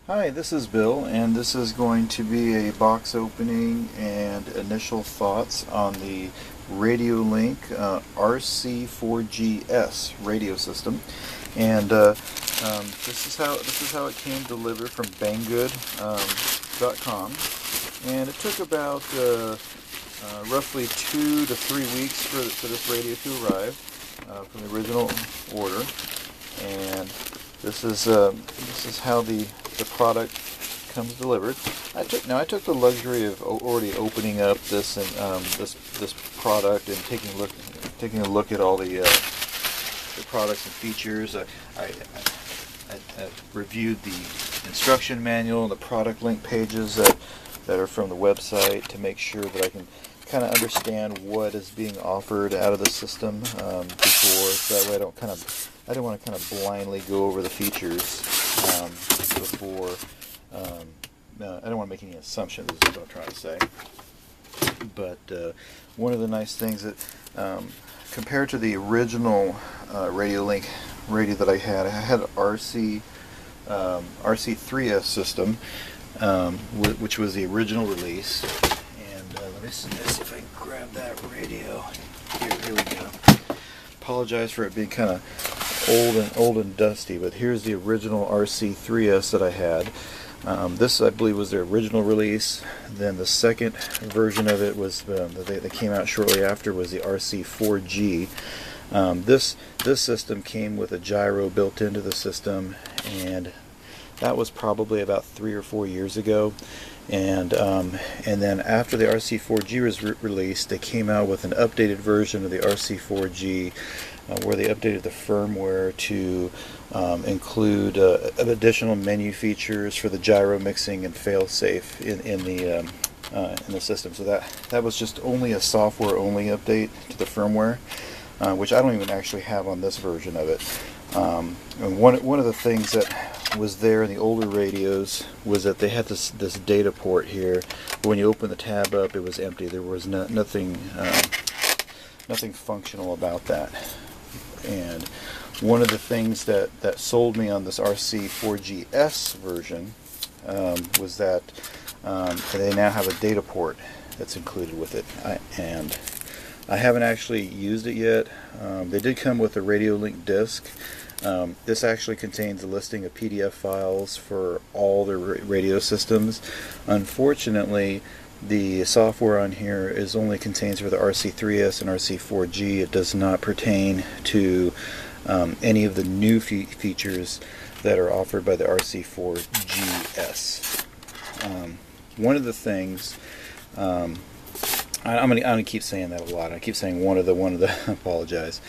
Hi, this is Bill, and this is going to be a box opening and initial thoughts on the Radiolink RC4GS radio system. And this is how it came delivered from Banggood.com, and it took about roughly 2 to 3 weeks for this radio to arrive from the original order. And this is how the product comes delivered. I took the luxury of already opening up this and this product and taking a look at all the products and features. I reviewed the instruction manual and the product link pages that are from the website to make sure that I can kind of understand what is being offered out of the system before, so that way I didn't want to kind of blindly go over the features before. I don't want to make any assumptions, is what I'm trying to say. But one of the nice things that, compared to the original Radiolink radio that I had RC3GS system, which was the original release. And let me see if I can grab that radio. Here we go. Apologize for it being kind of old and dusty, but here's the original RC3S that I had. This, I believe, was their original release. Then the second version of it was that came out shortly after was the RC4G. This system came with a gyro built into the system, and that was probably about 3 or 4 years ago. And then after the RC4G was released, they came out with an updated version of the RC4G, where they updated the firmware to include additional menu features for the gyro mixing and fail-safe in the system. So that was just only a software-only update to the firmware, which I don't even actually have on this version of it. And one of the things that was there in the older radios was that they had this data port here, but when you open the tab up, it was empty. There was nothing functional about that. And one of the things that sold me on this RC4GS version was that they now have a data port that's included with it. And I haven't actually used it yet. They did come with a Radiolink disc. This actually contains a listing of PDF files for all the radio systems. Unfortunately, the software on here only contains for the RC3S and RC4G. It does not pertain to any of the new features that are offered by the RC4GS. One of the things, I'm gonna keep saying that a lot. I keep saying one of the. I apologize,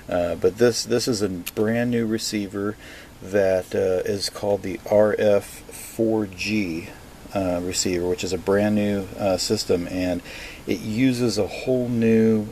but this is a brand new receiver that is called the RF4G receiver, which is a brand new system, and it uses a whole new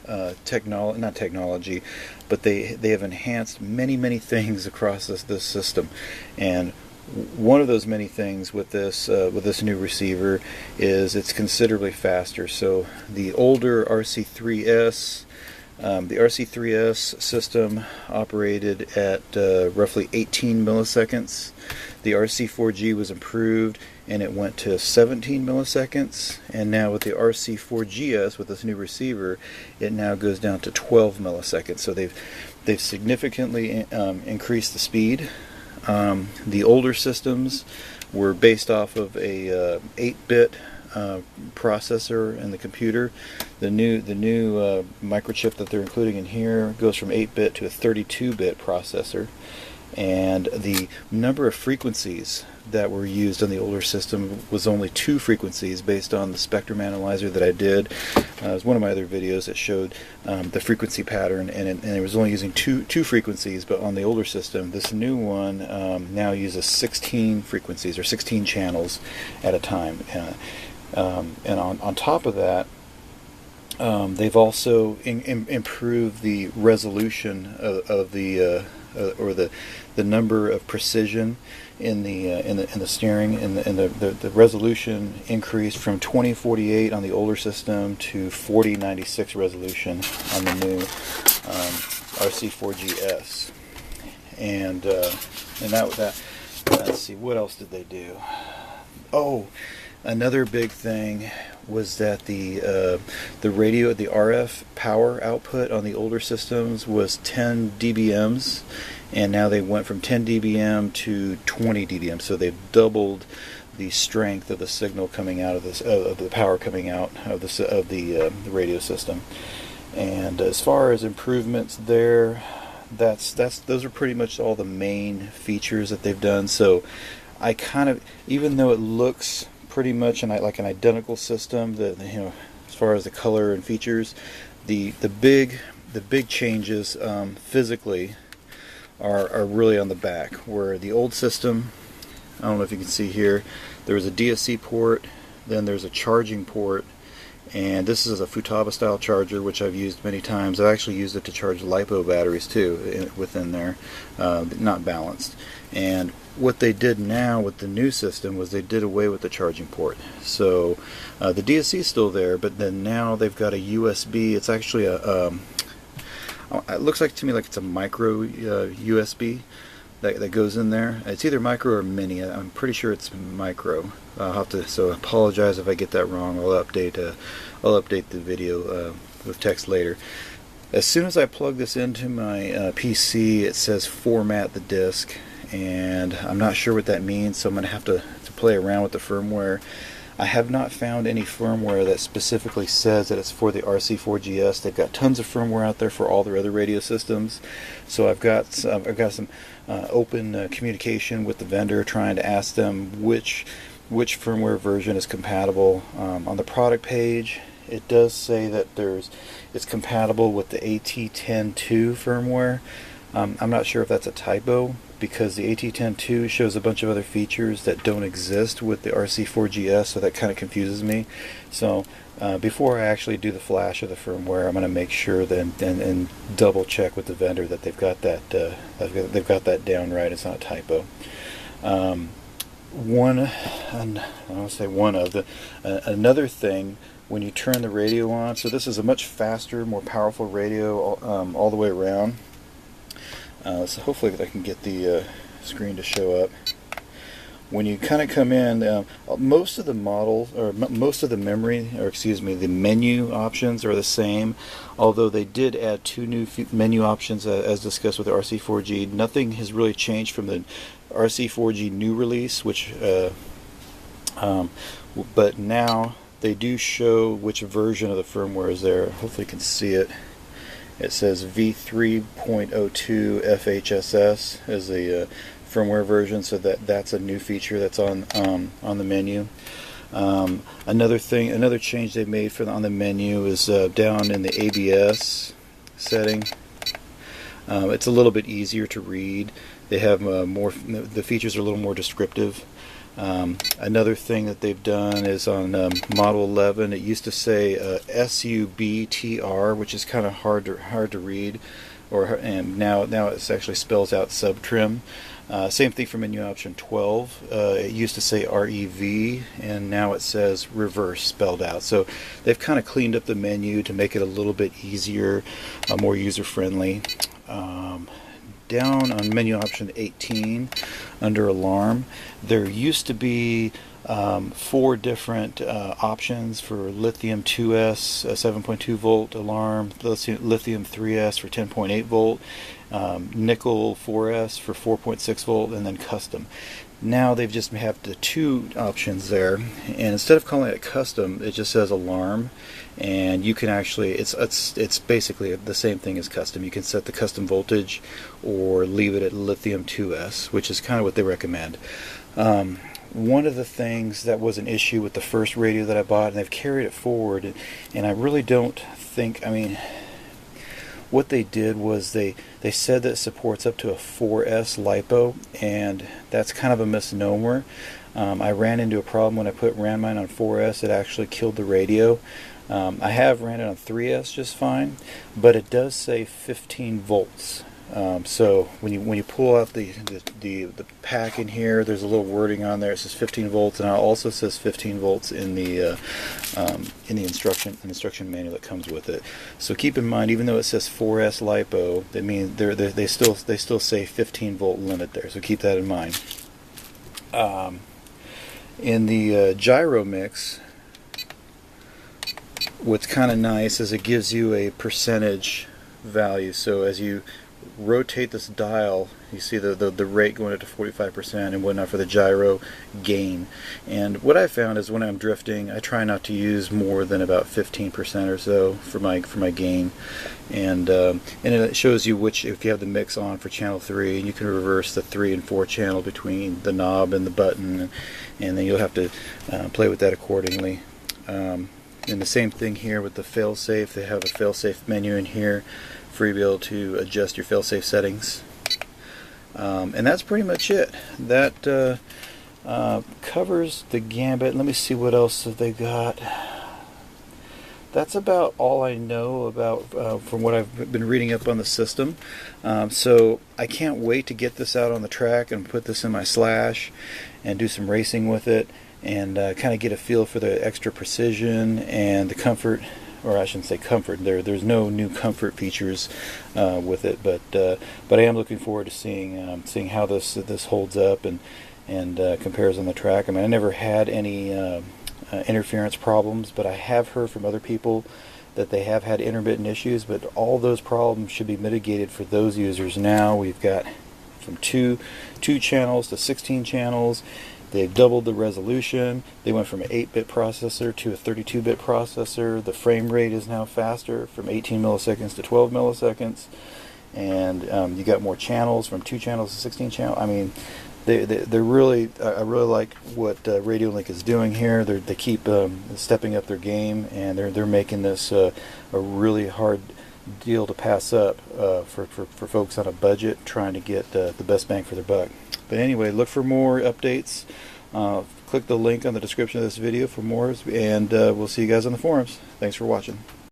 not technology, but they have enhanced many things across this system. And one of those many things with this new receiver is it's considerably faster. So the older RC3S, the RC3S system operated at roughly 18 milliseconds. The RC4G was improved and it went to 17 milliseconds. And now with the RC4GS, with this new receiver, it now goes down to 12 milliseconds. So they've significantly increased the speed. The older systems were based off of a 8-bit processor in the computer. The new microchip that they're including in here goes from 8-bit to a 32-bit processor, and the number of frequencies that were used on the older system was only 2 frequencies based on the spectrum analyzer that I did. It was one of my other videos that showed the frequency pattern, and it was only using two frequencies. But on the older system, this new one now uses 16 frequencies, or 16 channels at a time. And on top of that, they've also improved the resolution of the or the number of precision in the steering, and the resolution increased from 2048 on the older system to 4096 resolution on the new RC4GS, and let's see, what else did they do? Oh, another big thing was that the RF power output on the older systems was 10 dBms, and now they went from 10 dBm to 20 dBm. So they've doubled the strength of the signal coming out of this, of the power coming out of the radio system. And as far as improvements there, those are pretty much all the main features that they've done. So I kind of, even though it looks pretty much like an identical system, that, you know, as far as the color and features, the big changes physically are really on the back, where the old system, I don't know if you can see here, there was a DSC port, then there's a charging port, and this is a Futaba style charger, which I've used many times. I've actually used it to charge LiPo batteries too within there, not balanced. And what they did now with the new system was they did away with the charging port. So the DSC is still there, but then now they've got a USB. It's actually it looks like to me like it's a micro USB that goes in there. It's either micro or mini. I'm pretty sure it's micro. I'll have to, so apologize if I get that wrong. I'll update the video with text later. As soon as I plug this into my PC, it says format the disk, and I'm not sure what that means, so I'm going to have to play around with the firmware. I have not found any firmware that specifically says that it's for the RC4GS. They've got tons of firmware out there for all their other radio systems. So I've got some open communication with the vendor, trying to ask them which firmware version is compatible. On the product page, it does say that it's compatible with the AT10.2 firmware. I'm not sure if that's a typo, because the AT10.2 shows a bunch of other features that don't exist with the RC4GS, so that kind of confuses me. So before I actually do the flash of the firmware, I'm going to make sure that and double check with the vendor that they've got that down right. It's not a typo. Another thing, when you turn the radio on, so this is a much faster, more powerful radio all the way around. So hopefully I can get the screen to show up. When you kind of come in, most of the models, or most of the the menu options are the same, although they did add 2 new menu options as discussed with the RC4G. Nothing has really changed from the RC4G new release, but now they do show which version of the firmware is there. Hopefully you can see it. It says V3.02 FHSS is the firmware version, so that's a new feature that's on the menu. Another change they made on the menu is down in the ABS setting. It's a little bit easier to read. They have the features are a little more descriptive. Another thing that they've done is on Model 11, it used to say SUBTR, which is kind of hard to read, and now it actually spells out subtrim. Same thing for menu option 12. It used to say REV, and now it says reverse spelled out. So they've kind of cleaned up the menu to make it a little bit easier, more user-friendly. Down on menu option 18 under alarm, there used to be 4 different options for lithium 2S 7.2 volt alarm, lithium 3S for 10.8 volt, nickel 4S for 4.6 volt, and then custom. Now they've just have the 2 options there, and instead of calling it custom, it just says alarm, and you can actually, it's basically the same thing as custom. You can set the custom voltage or leave it at lithium 2S, which is kind of what they recommend. One of the things that was an issue with the first radio that I bought, and they've carried it forward, and I really don't think, I mean, what they did was they said that it supports up to a 4S LiPo, and that's kind of a misnomer. I ran into a problem when I ran mine on 4S. It actually killed the radio. I have ran it on 3S just fine, but it does say 15 volts. So when you pull out the pack in here, there's a little wording on there. It says 15 volts, and it also says 15 volts in the instruction manual that comes with it. So keep in mind, even though it says 4S LiPo, that means they still say 15 volt limit there. So keep that in mind. In the gyro mix, what's kind of nice is it gives you a percentage value. So as you rotate this dial, you see the rate going up to 45% and whatnot for the gyro gain. And what I found is when I'm drifting, I try not to use more than about 15% or so for my gain. And it shows you which, if you have the mix on for channel 3, and you can reverse the 3 and 4 channel between the knob and the button, and then you'll have to play with that accordingly. And the same thing here with the failsafe. They have a failsafe menu in here for you to be able to adjust your failsafe settings. And that's pretty much it. That covers the gambit. Let me see what else have they got. That's about all I know about from what I've been reading up on the system. So I can't wait to get this out on the track and put this in my Slash and do some racing with it, and kind of get a feel for the extra precision and the comfort. Or I shouldn't say comfort. There's no new comfort features with it, but I am looking forward to seeing how this holds up and compares on the track. I mean, I never had any interference problems, but I have heard from other people that they have had intermittent issues. But all those problems should be mitigated for those users. Now we've got from two channels to 16 channels. They've doubled the resolution. They went from an 8-bit processor to a 32-bit processor. The frame rate is now faster, from 18 milliseconds to 12 milliseconds. And you got more channels, from 2 channels to 16 channels. I mean, they're really, I really like what Radiolink is doing here. They keep stepping up their game, and they're making this a really hard deal to pass up for folks on a budget trying to get the best bang for their buck. But anyway, look for more updates. Click the link on the description of this video for more, and we'll see you guys on the forums. Thanks for watching.